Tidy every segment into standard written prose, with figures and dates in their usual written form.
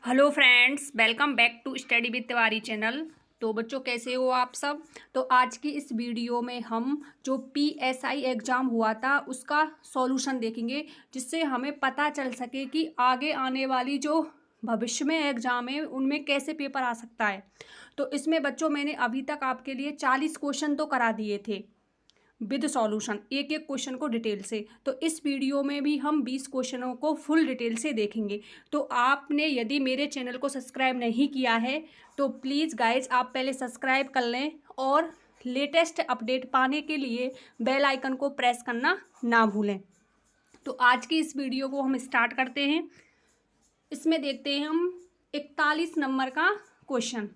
Hello friends, welcome back to study with Tiwari channel. तो बच्चों, कैसे हो आप सब। तो आज की इस वीडियो में हम जो पीएसआई एग्ज़ाम हुआ था उसका सॉल्यूशन देखेंगे, जिससे हमें पता चल सके कि आगे आने वाली जो भविष्य में एग्ज़ाम है उनमें कैसे पेपर आ सकता है। तो इसमें बच्चों मैंने अभी तक आपके लिए 40 क्वेश्चन तो करा दिए थे विद सॉल्यूशन, एक एक क्वेश्चन को डिटेल से। तो इस वीडियो में भी हम 20 क्वेश्चनों को फुल डिटेल से देखेंगे। तो आपने यदि मेरे चैनल को सब्सक्राइब नहीं किया है तो प्लीज़ गाइज आप पहले सब्सक्राइब कर लें और लेटेस्ट अपडेट पाने के लिए बेल आइकन को प्रेस करना ना भूलें। तो आज की इस वीडियो को हम स्टार्ट करते हैं। इसमें देखते हैं हम 41 नंबर का क्वेश्चन।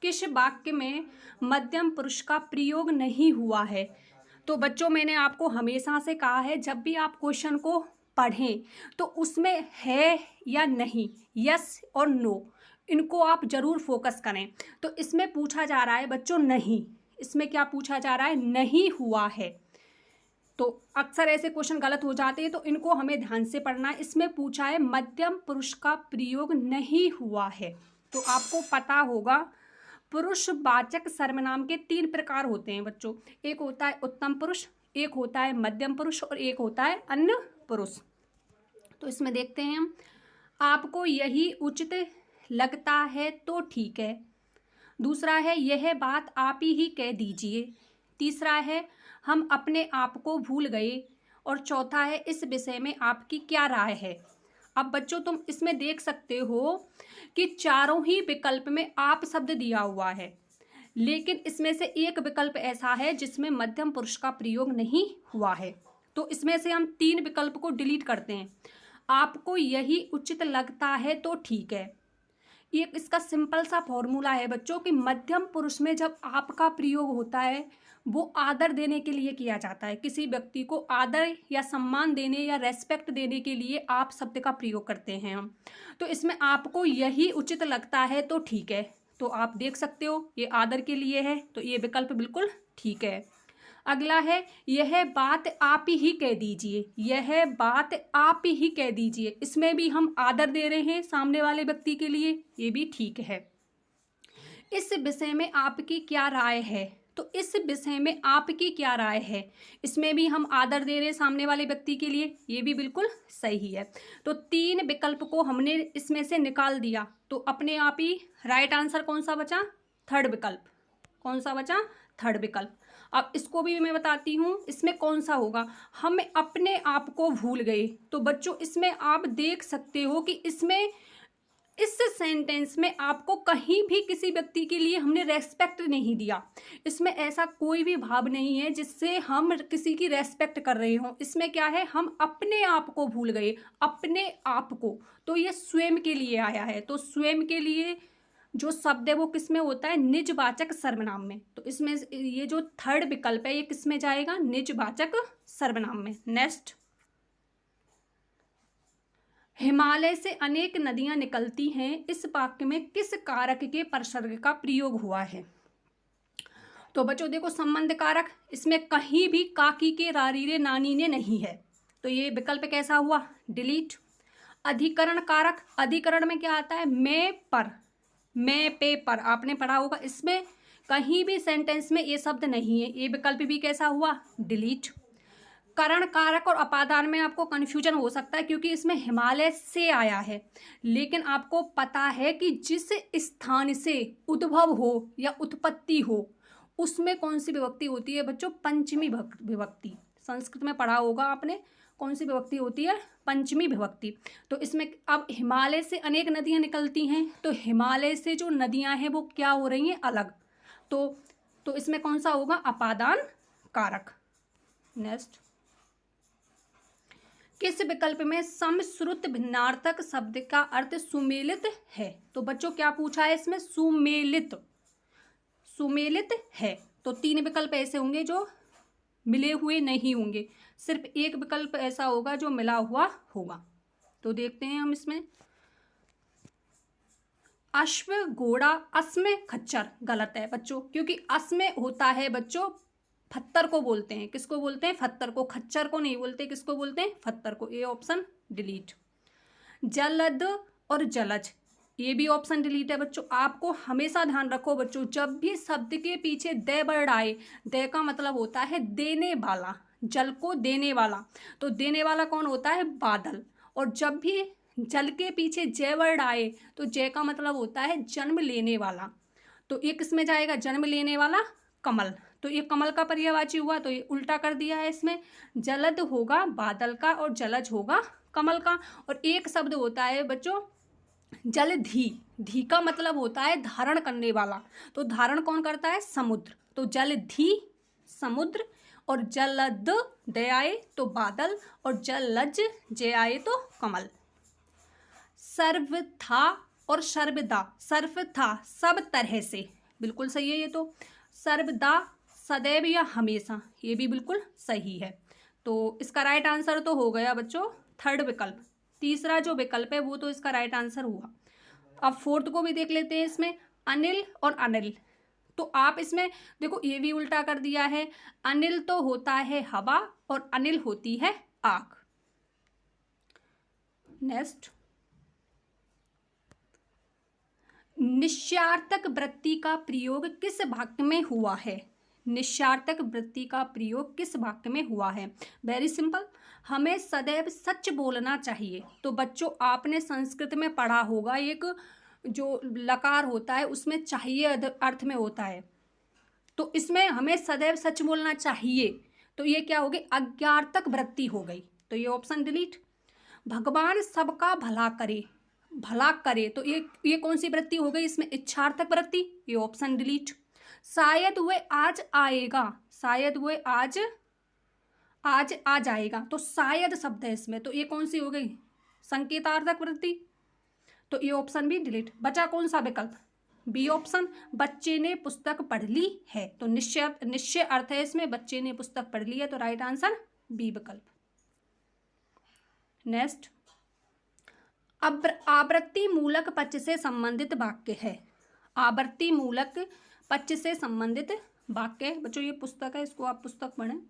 किस वाक्य में मध्यम पुरुष का प्रयोग नहीं हुआ है। तो बच्चों, मैंने आपको हमेशा से कहा है, जब भी आप क्वेश्चन को पढ़ें तो उसमें है या नहीं, यस और नो, इनको आप ज़रूर फोकस करें। तो इसमें पूछा जा रहा है बच्चों नहीं। इसमें क्या पूछा जा रहा है? नहीं हुआ है। तो अक्सर ऐसे क्वेश्चन गलत हो जाते हैं, तो इनको हमें ध्यान से पढ़ना है। इसमें पूछा है मध्यम पुरुष का प्रयोग नहीं हुआ है। तो आपको पता होगा पुरुषवाचक सर्वनाम के 3 प्रकार होते हैं बच्चों। एक होता है उत्तम पुरुष, एक होता है मध्यम पुरुष और एक होता है अन्य पुरुष। तो इसमें देखते हैं हम। आपको यही उचित लगता है तो ठीक है। दूसरा है यह बात आप ही कह दीजिए। तीसरा है हम अपने आप को भूल गए। और चौथा है इस विषय में आपकी क्या राय है। अब बच्चों, तुम इसमें देख सकते हो कि चारों ही विकल्प में आप शब्द दिया हुआ है, लेकिन इसमें से एक विकल्प ऐसा है जिसमें मध्यम पुरुष का प्रयोग नहीं हुआ है। तो इसमें से हम 3 विकल्प को डिलीट करते हैं। आपको यही उचित लगता है तो ठीक है। एक इसका सिंपल सा फॉर्मूला है बच्चों कि मध्यम पुरुष में जब आपका प्रयोग होता है वो आदर देने के लिए किया जाता है। किसी व्यक्ति को आदर या सम्मान देने या रेस्पेक्ट देने के लिए आप शब्द का प्रयोग करते हैं हम। तो इसमें आपको यही उचित लगता है तो ठीक है। तो आप देख सकते हो ये आदर के लिए है, तो ये विकल्प बिल्कुल ठीक है। अगला है यह बात आप ही कह दीजिए। यह बात आप ही कह दीजिए, इसमें भी हम आदर दे रहे हैं सामने वाले व्यक्ति के लिए, ये भी ठीक है। इस विषय में आपकी क्या राय है। तो इस विषय में आपकी क्या राय है, इसमें भी हम आदर दे रहे हैं सामने वाले व्यक्ति के लिए, ये भी बिल्कुल सही है। तो 3 विकल्प को हमने इसमें से निकाल दिया, तो अपने आप ही राइट आंसर कौन सा बचा? थर्ड विकल्प। कौन सा बचा? थर्ड विकल्प। अब इसको भी मैं बताती हूँ इसमें कौन सा होगा। हम अपने आप को भूल गए। तो बच्चों, इसमें आप देख सकते हो कि इसमें इस सेंटेंस में आपको कहीं भी किसी व्यक्ति के लिए हमने रेस्पेक्ट नहीं दिया। इसमें ऐसा कोई भी भाव नहीं है जिससे हम किसी की रेस्पेक्ट कर रहे हों। इसमें क्या है? हम अपने आप को भूल गए, अपने आप को। तो ये स्वयं के लिए आया है। तो स्वयं के लिए जो शब्द है वो किस में होता है? निजवाचक सर्वनाम में। तो इसमें ये जो थर्ड विकल्प है ये किस में जाएगा? निजवाचक सर्वनाम में। नेक्स्ट, हिमालय से अनेक नदियां निकलती हैं, इस वाक्य में किस कारक के प्रसर्ग का प्रयोग हुआ है। तो बच्चों देखो, संबंध कारक, इसमें कहीं भी काकी के रारीरे नानी ने नहीं है, तो ये विकल्प कैसा हुआ? डिलीट। अधिकरण कारक, अधिकरण में क्या आता है? मैं पर, मैं पे पर, आपने पढ़ा होगा। इसमें कहीं भी सेंटेंस में ये शब्द नहीं है, ये विकल्प भी कैसा हुआ? डिलीट। करण कारक और अपादान में आपको कन्फ्यूजन हो सकता है क्योंकि इसमें हिमालय से आया है, लेकिन आपको पता है कि जिस स्थान से उद्भव हो या उत्पत्ति हो उसमें कौन सी विभक्ति होती है बच्चों? पंचमी विभक्ति। संस्कृत में पढ़ा होगा आपने, कौन सी विभक्ति होती है? पंचमी विभक्ति। तो इसमें अब हिमालय से अनेक नदियां निकलती हैं, तो हिमालय से जो नदियां हैं वो क्या हो रही हैं? अलग। तो इसमें कौन सा होगा? अपादान कारक। नेक्स्ट, किस विकल्प में समश्रुत भिन्नार्थक शब्द का अर्थ सुमेलित है। तो बच्चों क्या पूछा है इसमें? सुमेलित, सुमेलित है। तो 3 विकल्प ऐसे होंगे जो मिले हुए नहीं होंगे, सिर्फ एक विकल्प ऐसा होगा जो मिला हुआ होगा। तो देखते हैं हम इसमें। अश्व, घोड़ा, अस्म, खच्चर गलत है बच्चों, क्योंकि अस्म होता है बच्चों फत्तर को बोलते हैं। किसको बोलते हैं? फत्तर को। खच्चर को नहीं बोलते, किसको बोलते हैं? फत्तर को। ये ऑप्शन डिलीट। जलद और जलज, ये भी ऑप्शन डिलीट है बच्चों। आपको हमेशा ध्यान रखो बच्चों, जब भी शब्द के पीछे दे वर्ड आए, दे का मतलब होता है देने वाला, जल को देने वाला। तो देने वाला कौन होता है? बादल। और जब भी जल के पीछे जय वर्ड आए तो जय का मतलब होता है जन्म लेने वाला। तो ये किसमें जाएगा? जन्म लेने वाला कमल। तो ये कमल का पर्यायवाची हुआ, तो ये उल्टा कर दिया है इसमें। जलद होगा बादल का और जलज होगा कमल का। और एक शब्द होता है बच्चों जलधि। धी का मतलब होता है धारण करने वाला। तो धारण कौन करता है? समुद्र। तो जलधि समुद्र, और जलद दे आए तो बादल, और जलज जे आए तो कमल। सर्वथा और सर्वदा, सर्वथा सब तरह से, बिल्कुल सही है ये तो। सर्वदा सदैव या हमेशा, ये भी बिल्कुल सही है। तो इसका राइट आंसर तो हो गया बच्चों थर्ड विकल्प। तीसरा जो विकल्प है वो तो इसका राइट आंसर हुआ। अब फोर्थ को भी देख लेते हैं। इसमें अनिल और अनिल, तो आप इसमें देखो ये भी उल्टा कर दिया है। अनिल तो होता है हवा और अनिल होती है आग। नेक्स्ट, निश्चार्थक वृत्ति का प्रयोग किस वाक्य में हुआ है? निश्चार्थक वृत्ति का प्रयोग किस वाक्य में हुआ है? वेरी सिंपल, हमें सदैव सच बोलना चाहिए। तो बच्चों आपने संस्कृत में पढ़ा होगा, एक जो लकार होता है उसमें चाहिए अर्थ में होता है। तो इसमें हमें सदैव सच बोलना चाहिए, तो ये क्या हो गई? अज्ञार्थक वृत्ति हो गई। तो ये ऑप्शन डिलीट। भगवान सबका भला करे, भला करे, तो ये कौन सी वृत्ति हो गई? इसमें इच्छार्थक वृत्ति, ये ऑप्शन डिलीट। शायद वह आज आएगा, शायद वह आज आ जाएगा, तो शायद शब्द है इसमें, तो ये कौन सी हो गई? संकेतार्थक वृत्ति। तो ये ऑप्शन भी डिलीट। बचा कौन सा विकल्प? बी ऑप्शन, बच्चे ने पुस्तक पढ़ ली है। तो निश्चय अर्थ है इसमें, बच्चे ने पुस्तक पढ़ ली है, तो राइट आंसर बी विकल्प। नेक्स्ट, आवृत्ति मूलक पच से संबंधित वाक्य है। आवृत्ति मूलक पच से संबंधित वाक्य बच्चों, ये पुस्तक है, इसको आप पुस्तक पढ़ें।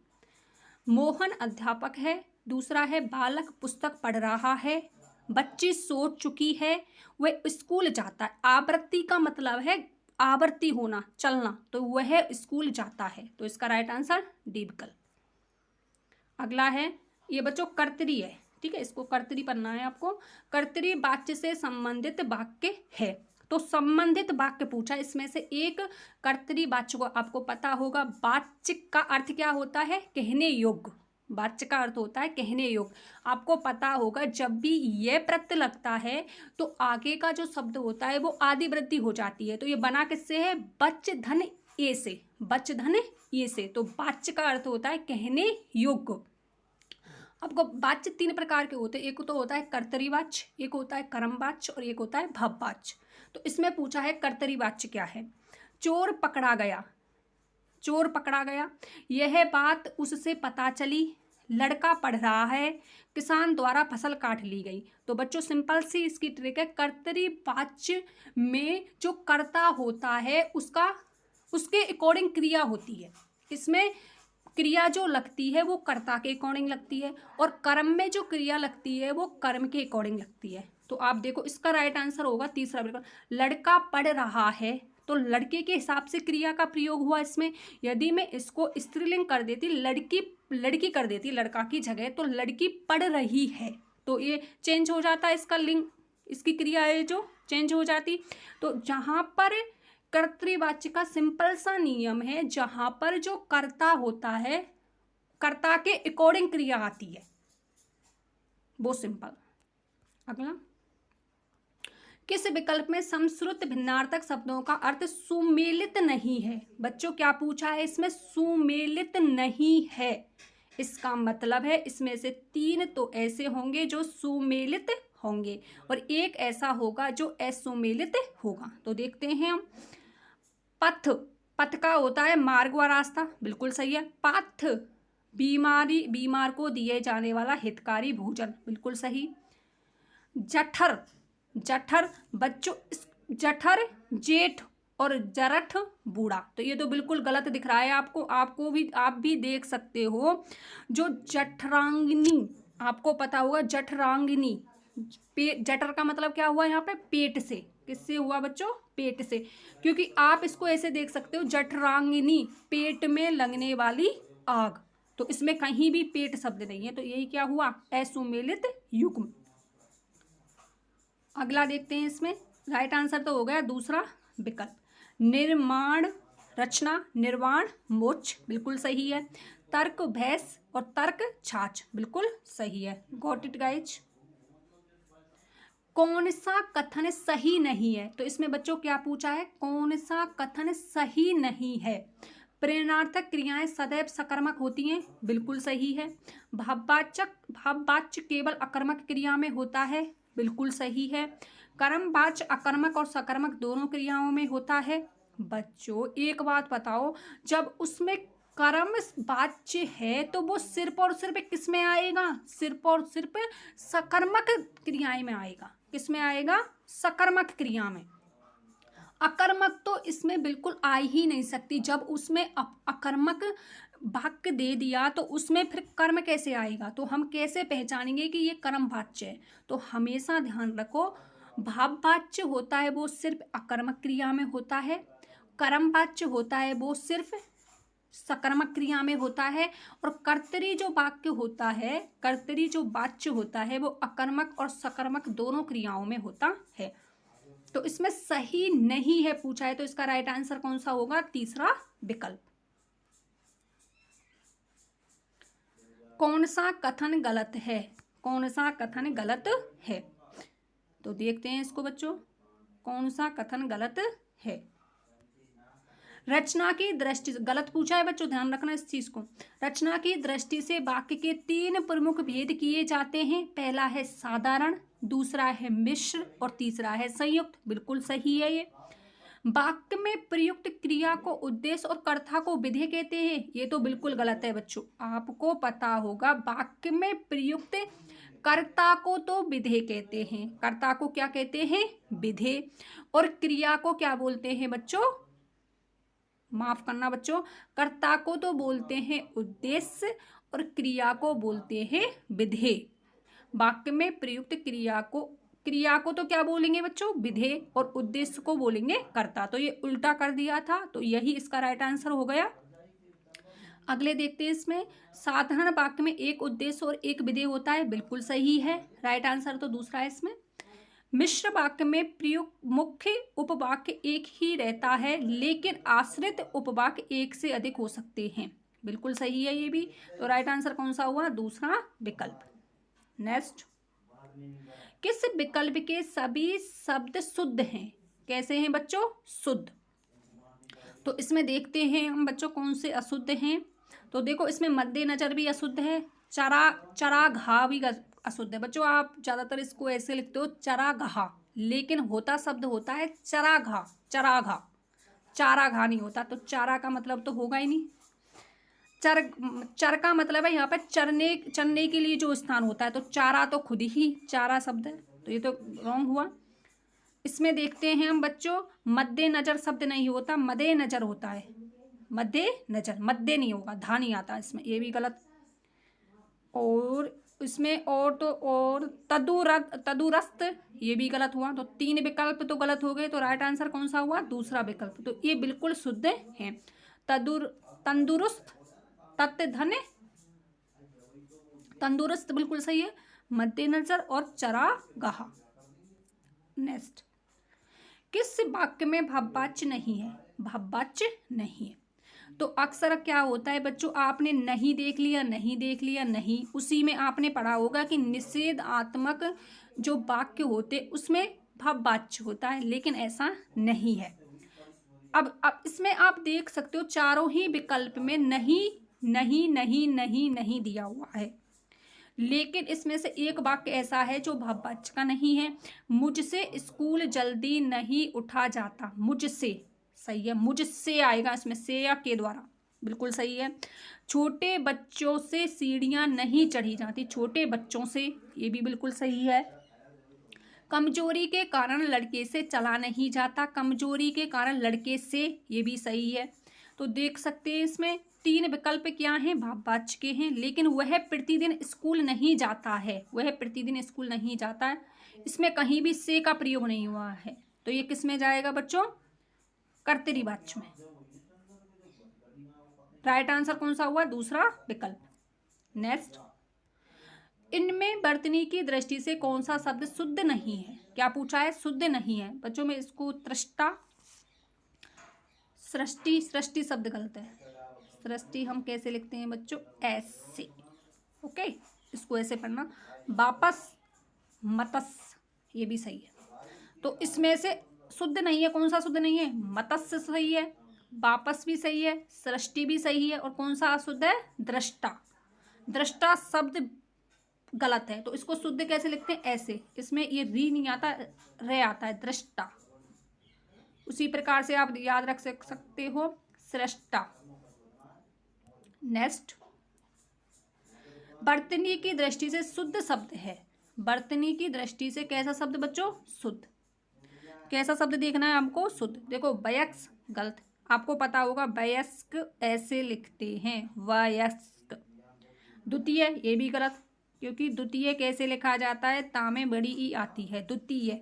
मोहन अध्यापक है। दूसरा है बालक पुस्तक पढ़ रहा है। बच्ची सो चुकी है, वह स्कूल जाता है। आवृत्ति का मतलब है आवर्ती होना, चलना, तो वह स्कूल जाता है। तो इसका राइट आंसर डी विकल्प। अगला है ये बच्चों कर्तरी है, ठीक है, इसको कर्तरी पढ़ना है आपको। कर्तरी वाच्य से संबंधित वाक्य है। तो संबंधित वाक्य पूछा, इसमें से एक कर्तरी वाच्य को आपको पता होगा। वाच्य का अर्थ क्या होता है? कहने योग्य। वाच्य का अर्थ होता है कहने योग्य। आपको पता होगा जब भी ये प्रत्यय लगता है तो आगे का जो शब्द होता है वो आदि वृद्धि हो जाती है। तो ये बना किससे है? बच धन ए से, बच धन ये से। तो वाच्य का अर्थ होता है कहने योग्य। आपको वाच्य तीन प्रकार के होते हैं, एक तो होता है कर्तरी वाच्य, एक होता है कर्म वाच्य, और एक होता है भव वाच्य। तो इसमें पूछा है कर्तरी वाच्य क्या है? चोर पकड़ा गया, चोर पकड़ा गया, यह बात उससे पता चली, लड़का पढ़ रहा है, किसान द्वारा फसल काट ली गई। तो बच्चों सिंपल सी इसकी ट्रिक है, कर्तरी वाच्य में जो कर्ता होता है उसके अकॉर्डिंग क्रिया होती है। इसमें क्रिया जो लगती है वो कर्ता के अकॉर्डिंग लगती है, और कर्म में जो क्रिया लगती है वो कर्म के अकॉर्डिंग लगती है। तो आप देखो इसका राइट आंसर होगा तीसरा विकल्प। लड़का पढ़ रहा है, तो लड़के के हिसाब से क्रिया का प्रयोग हुआ इसमें। यदि मैं इसको स्त्रीलिंग कर देती, लड़की कर देती लड़का की जगह, तो लड़की पढ़ रही है, तो ये चेंज हो जाता है इसका लिंग, इसकी क्रिया है जो चेंज हो जाती। तो जहाँ पर कर्तृवाच्य का सिंपल सा नियम है, जहां पर जो कर्ता होता है कर्ता के अकॉर्डिंग क्रिया आती है, वो सिंपल। अगला, किस विकल्प में समश्रुत भिन्नार्थक शब्दों का अर्थ सुमेलित नहीं है? बच्चों क्या पूछा है इसमें? सुमेलित नहीं है। इसका मतलब है इसमें से तीन तो ऐसे होंगे जो सुमेलित होंगे, और एक ऐसा होगा जो असुमेलित होगा। तो देखते हैं हम। पथ, पथ का होता है मार्ग व रास्ता, बिल्कुल सही है। पाथ, बीमार को दिए जाने वाला हितकारी भोजन, बिल्कुल सही। जठर, जठर बच्चों जठर जेठ, और जरठ बूढ़ा, तो ये तो बिल्कुल गलत दिख रहा है आपको। आप भी देख सकते हो। जो जठरांगिनी, आपको पता होगा जठरांगिनी, जठर का मतलब क्या हुआ यहाँ पे, पेट से। किससे हुआ बच्चों, पेट से। क्योंकि आप इसको ऐसे देख सकते हो, जठरांगिनी, पेट में लगने वाली आग। तो इसमें कहीं भी पेट शब्द नहीं है, तो यही क्या हुआ, असुमेलित युग्म। अगला देखते हैं, इसमें राइट आंसर तो हो गया दूसरा विकल्प। निर्माण रचना, निर्वाण मोक्ष, बिल्कुल सही है। तर्क भैंस और तर्क छाछ, बिल्कुल सही है। Got it guys. कौन सा कथन सही नहीं है, तो इसमें बच्चों क्या पूछा है, कौन सा कथन सही नहीं है। प्रेरणार्थक क्रियाएं सदैव सकर्मक होती हैं, बिल्कुल सही है। भाववाच्य केवल अकर्मक क्रिया में होता है, बिल्कुल सही है। कर्मवाच्य अकर्मक और सकर्मक दोनों क्रियाओं में होता है। बच्चों एक बात बताओ, जब उसमें कर्म वाच्य है तो वो सिर्फ और सिर्फ किस में आएगा, सिर्फ और सिर्फ सकर्मक क्रियाएं में आएगा। किस में आएगा, सकर्मक क्रिया में। अकर्मक तो इसमें बिल्कुल आ ही नहीं सकती। जब उसमें अकर्मक वाक्य दे दिया तो उसमें फिर कर्म कैसे आएगा, तो हम कैसे पहचानेंगे कि ये कर्म वाच्य है। तो हमेशा ध्यान रखो, भाववाच्य होता है वो सिर्फ अकर्मक क्रिया में होता है, कर्म वाच्य होता है वो सिर्फ सकर्मक क्रिया में होता है, और कर्तरी जो वाक्य होता है, कर्तरी जो वाच्य होता है वो अकर्मक और सकर्मक दोनों क्रियाओं में होता है। तो इसमें सही नहीं है पूछा है, तो इसका राइट आंसर कौन सा होगा, तीसरा विकल्प। कौन सा कथन गलत है, कौन सा कथन गलत है, तो देखते हैं इसको बच्चों, कौन सा कथन गलत है। रचना की दृष्टि से गलत पूछा है बच्चों, ध्यान रखना इस चीज को। रचना की दृष्टि से वाक्य के 3 प्रमुख भेद किए जाते हैं। पहला है साधारण, दूसरा है मिश्र और तीसरा है संयुक्त, बिल्कुल सही है ये। वाक्य में प्रयुक्त क्रिया को उद्देश्य और कर्ता को विधेय कहते हैं, ये तो बिल्कुल गलत है बच्चों। आपको पता होगा वाक्य में प्रयुक्त कर्ता को तो विधेय कहते हैं, कर्ता को क्या कहते हैं, विधेय। और क्रिया को क्या बोलते हैं बच्चों, माफ करना बच्चों, कर्ता को तो बोलते हैं उद्देश्य और क्रिया को बोलते हैं विधेय। वाक्य में प्रयुक्त क्रिया को तो क्या बोलेंगे बच्चों, विधेय, और उद्देश्य को बोलेंगे कर्ता। तो ये उल्टा कर दिया था, तो यही इसका राइट आंसर हो गया। अगले देखते हैं, इसमें साधारण वाक्य में एक उद्देश्य और एक विधेय होता है, बिल्कुल सही है। राइट आंसर तो दूसरा है इसमें। मिश्र वाक्य में प्रयुक्त मुख्य उपवाक्य एक ही रहता है, लेकिन आश्रित उपवाक्य एक से अधिक हो सकते हैं, बिल्कुल सही है ये भी। तो राइट आंसर कौन सा हुआ, दूसरा विकल्प। नेक्स्ट, किस विकल्प के सभी शब्द शुद्ध हैं, कैसे हैं बच्चों, शुद्ध। तो इसमें देखते हैं हम बच्चों कौन से अशुद्ध हैं। तो देखो इसमें मद्देनजर भी अशुद्ध है, चरागाह भी अशुद्ध है बच्चों। आप ज्यादातर इसको ऐसे लिखते हो चरागाह, लेकिन होता शब्द होता है चरागाह, चारागाह नहीं होता। तो चारा का मतलब तो होगा ही नहीं। चर का मतलब है यहाँ पे चरने के लिए जो स्थान होता है, तो चारा तो खुद ही चारा शब्द है, तो ये तो रॉन्ग हुआ। इसमें देखते हैं हम बच्चों, मद्देनजर शब्द नहीं होता, मदे नजर होता है, मद्दे नजर, मद्दे नहीं होगा, धा नहीं आता इसमें, ये भी गलत। और इसमें और तदुरस्त, ये भी गलत हुआ। तो 3 विकल्प तो गलत हो गए, तो राइट आंसर कौन सा हुआ, दूसरा विकल्प। तो ये बिल्कुल शुद्ध है। तंदुरुस्त, धन, तंदुरुस्त बिल्कुल सही है, मद्देनजर और चरागाह। नेक्स्ट, किस वाक्य में भाववाच्य नहीं है, भाववाच्य नहीं है। तो अक्सर क्या होता है बच्चों, आपने नहीं देख लिया, नहीं, उसी में आपने पढ़ा होगा कि निषेधात्मक जो वाक्य होते उसमें भाववाच्य होता है, लेकिन ऐसा नहीं है। अब इसमें आप देख सकते हो चारों ही विकल्प में नहीं दिया हुआ है, लेकिन इसमें से एक वाक्य ऐसा है जो भाववाच्य का नहीं है। मुझसे स्कूल जल्दी नहीं उठा जाता, मुझसे, सही है, मुझसे आएगा इसमें, से या के द्वारा, बिल्कुल सही है। छोटे बच्चों से सीढ़ियां नहीं चढ़ी जाती, छोटे बच्चों से, ये भी बिल्कुल सही है। कमजोरी के कारण लड़के से चला नहीं जाता, कमजोरी के कारण लड़के से, ये भी सही है। तो देख सकते हैं इसमें 3 विकल्प क्या हैं? भाववाच्य के हैं। लेकिन वह प्रतिदिन स्कूल नहीं जाता है, वह प्रतिदिन स्कूल नहीं जाता है, इसमें कहीं भी से का प्रयोग नहीं हुआ है, तो ये किस में जाएगा बच्चों? कर्तरीवाच्य में। राइट आंसर कौन सा हुआ? दूसरा विकल्प। नेक्स्ट, इनमें वर्तनी की दृष्टि से कौन सा शब्द शुद्ध नहीं है? क्या पूछा है? शुद्ध नहीं है। बच्चों में इसको त्रष्टा, सृष्टि, सृष्टि शब्द गलत है। सृष्टि हम कैसे लिखते हैं बच्चों? ऐसे। ओके, इसको ऐसे पढ़ना। वापस, मत्स्य, ये भी सही है। तो इसमें से शुद्ध नहीं है, कौन सा शुद्ध नहीं है? मत्स्य सही है, वापस भी सही है, सृष्टि भी सही है, और कौन सा अशुद्ध है? दृष्टा। दृष्टा शब्द गलत है, तो इसको शुद्ध कैसे लिखते हैं? ऐसे। इसमें ये री नहीं आता, रे आता है, दृष्टा। उसी प्रकार से आप याद रख सकते हो, सृष्टा। नेक्स्ट, वर्तनी की दृष्टि से शुद्ध शब्द है। वर्तनी की दृष्टि से कैसा शब्द बच्चों? शुद्ध। कैसा शब्द देखना है हमको? शुद्ध। देखो, वयस्क गलत, आपको पता होगा वयस्क ऐसे लिखते हैं, वयस्क। द्वितीय, ये भी गलत, क्योंकि द्वितीय कैसे लिखा जाता है? ता में बड़ी ई आती है, द्वितीय।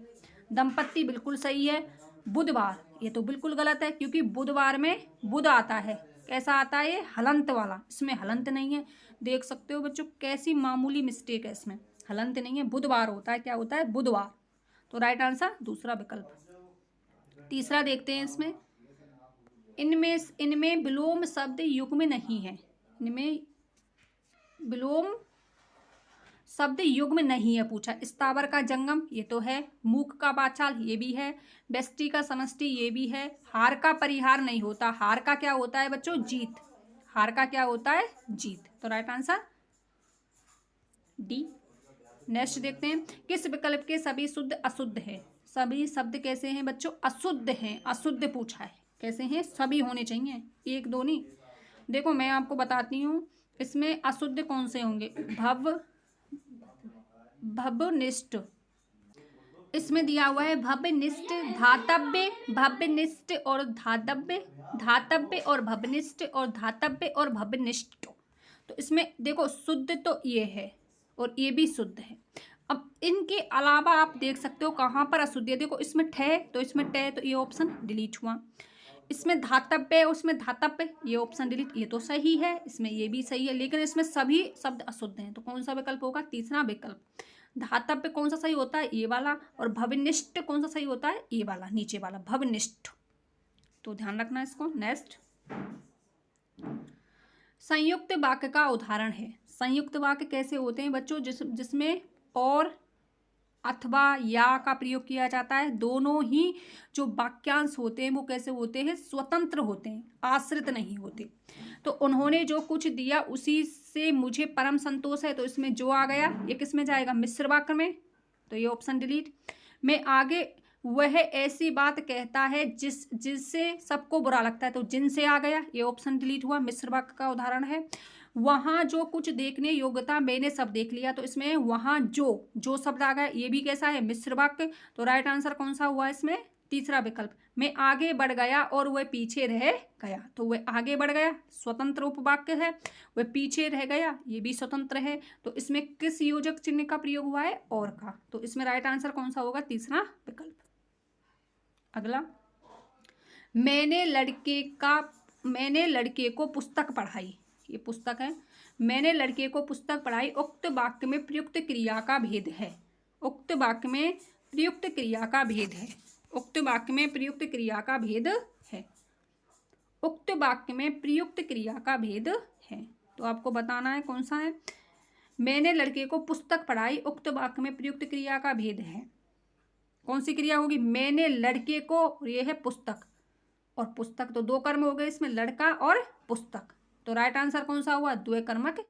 दंपत्ति बिल्कुल सही है। बुधवार, ये तो बिल्कुल गलत है, क्योंकि बुधवार में बुध आता है, कैसा आता है? ये हलंत वाला, इसमें हलंत नहीं है। देख सकते हो बच्चों कैसी मामूली मिस्टेक है, इसमें हलंत नहीं है, बुधवार होता है। क्या होता है? बुधवार। तो राइट आंसर दूसरा विकल्प। तीसरा देखते हैं इसमें, इनमें विलोम शब्द युग्म नहीं है। इनमें विलोम शब्द युग्म नहीं है पूछा। स्थावर का जंगम, ये तो है। मूक का वाचाल, ये भी है। व्यष्टि का समष्टि, ये भी है। हार का परिहार नहीं होता। हार का क्या होता है बच्चों? जीत। हार का क्या होता है? जीत। तो राइट आंसर डी। नेक्स्ट देखते हैं, किस विकल्प के सभी शुद्ध अशुद्ध है? सभी शब्द कैसे हैं बच्चों? अशुद्ध हैं। अशुद्ध पूछा है, कैसे हैं? सभी होने चाहिए, एक दो नहीं। देखो मैं आपको बताती हूँ, इसमें अशुद्ध कौन से होंगे? भवनिष्ठ, इसमें दिया हुआ है भवनिष्ठ, धातव्य, भवनिष्ठ और धातव्य, धातव्य और भवनिष्ठ, और धातव्य और भवनिष्ठ। तो इसमें देखो शुद्ध तो ये है और ये भी शुद्ध है। अब इनके अलावा आप देख सकते हो कहाँ पर अशुद्ध है। देखो इसमें ठे, तो इसमें टे, तो ये ऑप्शन डिलीट हुआ। इसमें धातव्य है, उसमें धातव्य, ये ऑप्शन डिलीट। ये तो सही है, इसमें ये भी सही है, लेकिन इसमें सभी शब्द अशुद्ध हैं। तो कौन सा विकल्प होगा? तीसरा विकल्प। धातव्य कौन सा सही होता है? ये वाला। और भवनिष्ठ कौन सा सही होता है? ये वाला, नीचे वाला, भवनिष्ठ। तो ध्यान रखना इसको। नेक्स्ट, संयुक्त वाक्य का उदाहरण है। संयुक्त वाक्य कैसे होते हैं बच्चों? जिसमें और, अथवा, या का प्रयोग किया जाता है। दोनों ही जो वाक्यांश होते हैं वो कैसे होते हैं? स्वतंत्र होते हैं, आश्रित नहीं होते। तो उन्होंने जो कुछ दिया उसी से मुझे परम संतोष है, तो इसमें जो आ गया ये किस में जाएगा? मिश्र वाक्य में, तो ये ऑप्शन डिलीट। मैं आगे, वह ऐसी बात कहता है जिससे सबको बुरा लगता है, तो जिनसे आ गया, ये ऑप्शन डिलीट हुआ, मिश्र वाक्य का उदाहरण है। वहाँ जो कुछ देखने योग्यता मैंने सब देख लिया, तो इसमें वहाँ जो शब्द आ गया, ये भी कैसा है? मिश्र वाक्य। तो राइट आंसर कौन सा हुआ इसमें? तीसरा विकल्प। मैं आगे बढ़ गया और वह पीछे रह गया, तो वह आगे बढ़ गया, स्वतंत्र उपवाक्य है। वह पीछे रह गया, ये भी स्वतंत्र है। तो इसमें किस योजक चिन्ह का प्रयोग हुआ है? और का। तो इसमें राइट आंसर कौन सा होगा? तीसरा विकल्प। अगला, मैंने लड़के को पुस्तक पढ़ाई, ये पुस्तक है। मैंने लड़के को पुस्तक पढ़ाई उक्त वाक्य में प्रयुक्त क्रिया का भेद है। उक्त वाक्य में प्रयुक्त क्रिया का भेद है। उक्त वाक्य में प्रयुक्त क्रिया का भेद है। उक्त वाक्य में प्रयुक्त क्रिया का भेद है, तो आपको बताना है कौन सा है। मैंने लड़के को पुस्तक पढ़ाई उक्त वाक्य में प्रयुक्त क्रिया का भेद है। कौन सी क्रिया होगी? मैंने लड़के को, ये है पुस्तक, और पुस्तक तो दो कर्म हो गए इसमें, लड़का और पुस्तक। तो राइट आंसर कौन सा हुआ? द्वय कर्मक